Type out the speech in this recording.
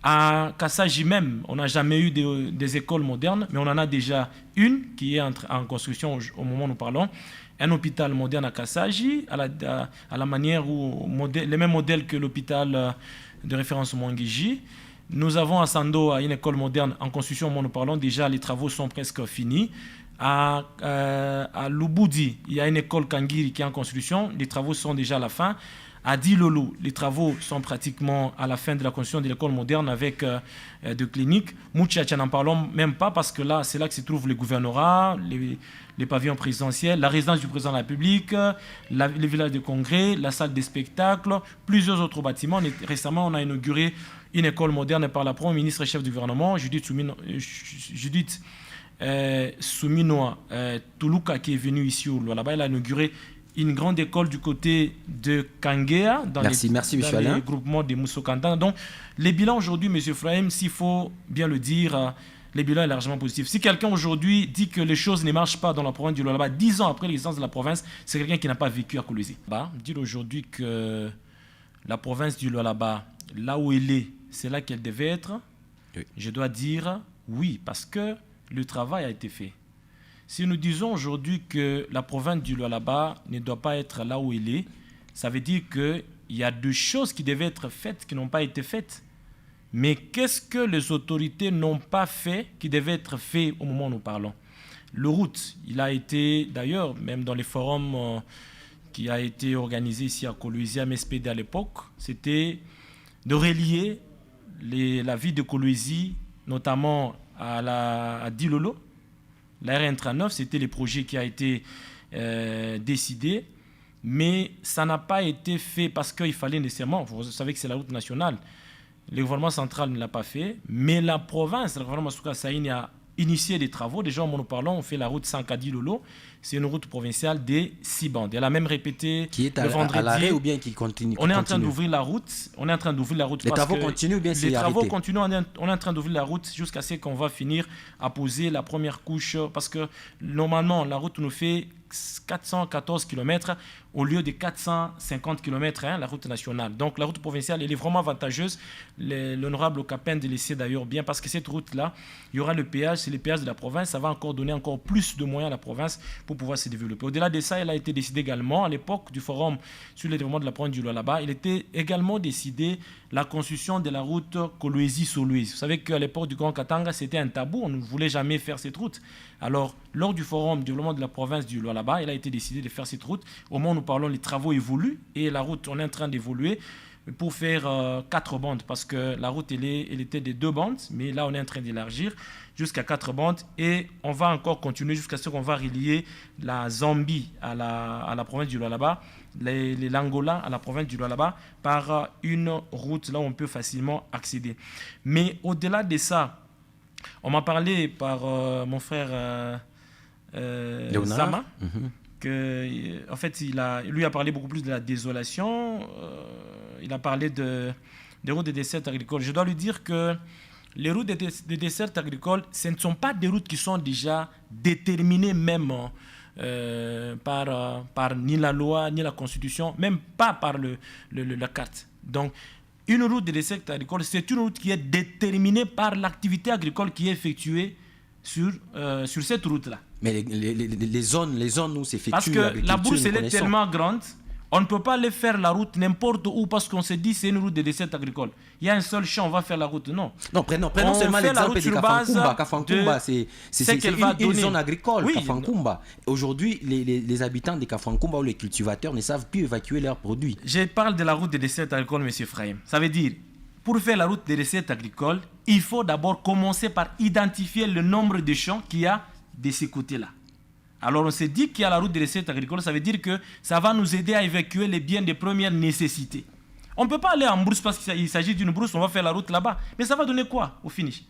À Kassaji même, on n'a jamais eu des écoles modernes, mais on en a déjà une qui est en construction au moment où nous parlons. Un hôpital moderne à Kassaji, à la manière où les mêmes modèles que l'hôpital de référence Mwanguiji. Nous avons à Sandoa une école moderne en construction au moment où nous parlons. Déjà, les travaux sont presque finis. À Lubudi, il y a une école Kangiri qui est en construction. Les travaux sont déjà à la fin. À Dilolo, les travaux sont pratiquement à la fin de la construction de l'école moderne avec deux cliniques. Mouchiacha, n'en parlons même pas parce que là, c'est là que se trouve le gouvernorat, les pavillons présidentiels, la résidence du président de la République, le village de congrès, la salle des spectacles, plusieurs autres bâtiments. Récemment, on a inauguré une école moderne par la première ministre et chef du gouvernement, Judith Souminoa Tuluka, qui est venue ici au Lualaba. Elle a inauguré une grande école du côté de Kangea, dans les groupements de Moussokantana. Donc, les bilans aujourd'hui, M. Frahim, s'il faut bien le dire, les bilans sont largement positifs. Si quelqu'un aujourd'hui dit que les choses ne marchent pas dans la province du Lualaba, 10 ans après l'existence de la province, c'est quelqu'un qui n'a pas vécu à Kolwezi. Dire aujourd'hui que la province du Lualaba, là où elle est, c'est là qu'elle devait être, oui. Je dois dire oui, parce que le travail a été fait. Si nous disons aujourd'hui que la province du Lualaba ne doit pas être là où elle est, ça veut dire qu'il y a deux choses qui devaient être faites qui n'ont pas été faites. Mais qu'est-ce que les autorités n'ont pas fait qui devait être fait au moment où nous parlons? Le route, il a été, d'ailleurs, même dans les forums qui a été organisé ici à Kolwezi, à MSPD à l'époque, c'était de relier la ville de Kolwezi, notamment à Dilolo. La RN39, c'était le projet qui a été décidé, mais ça n'a pas été fait parce qu'il fallait nécessairement, vous savez que c'est la route nationale, le gouvernement central ne l'a pas fait, mais la province, le gouvernement Masuka Saïni a initié des travaux. Déjà, au moment où nous parlons, on fait la route Sankadi-Lolo, c'est une route provinciale des 6 bandes. Elle a même répété qui est le vendredi. À l'arrêt ou bien qui continue? On est en train d'ouvrir la route. On est en train d'ouvrir la route. Les travaux continuent ou bien c'est arrêté? Les travaux continuent. On est en train d'ouvrir la route jusqu'à ce qu'on va finir à poser la première couche. Parce que normalement, la route nous fait 414 km au lieu de 450 km, la route nationale. Donc la route provinciale, elle est vraiment avantageuse. L'honorable Capin de laisser d'ailleurs bien, parce que cette route-là, il y aura le péage, c'est le péage de la province, ça va encore donner encore plus de moyens à la province pour pouvoir se développer. Au-delà de ça, il a été décidé également, à l'époque du forum sur le développement de la province du Lualaba, il était également décidé la construction de la route Kolwezi-Solwezi. Vous savez qu'à l'époque du Grand Katanga, c'était un tabou, on ne voulait jamais faire cette route. Alors, lors du forum du développement de la province du Lualaba, il a été décidé de faire cette route. Au moment où nous parlons, les travaux évoluent et la route, on est en train d'évoluer pour faire 4 bandes parce que la route, elle était de 2 bandes, mais là, on est en train d'élargir jusqu'à 4 bandes et on va encore continuer jusqu'à ce qu'on va relier la Zambie à la province du Lualaba, l'Angola à la province du Lualaba par une route là où on peut facilement accéder. Mais au-delà de ça, on m'a parlé par mon frère Zama, que, en fait, lui a parlé beaucoup plus de la désolation. Il a parlé des routes de dessert agricoles. Je dois lui dire que les routes de dessert agricoles, ce ne sont pas des routes qui sont déjà déterminées même par ni la loi, ni la Constitution, même pas par la carte. Donc, une route de dessert agricole, c'est une route qui est déterminée par l'activité agricole qui est effectuée sur cette route-là. Mais les zones où s'effectue parce que la bourse, elle est tellement grande, on ne peut pas aller faire la route n'importe où parce qu'on se dit c'est une route de dessert agricole. Il y a un seul champ, on va faire la route. Non. Non, prenons seulement l'exemple de Kafankumba. Kafankumba, c'est une zone agricole. Oui, Kafankumba. Aujourd'hui, les habitants de Kafankumba ou les cultivateurs ne savent plus évacuer leurs produits. Je parle de la route de dessert agricole, M. Frahim. Ça veut dire, pour faire la route de dessert agricole, il faut d'abord commencer par identifier le nombre de champs qu'il y a de ces côtés-là. Alors on s'est dit qu'il y a la route de recettes agricoles, ça veut dire que ça va nous aider à évacuer les biens de première nécessité. On ne peut pas aller en brousse parce qu'il s'agit d'une brousse, on va faire la route là-bas. Mais ça va donner quoi au finish?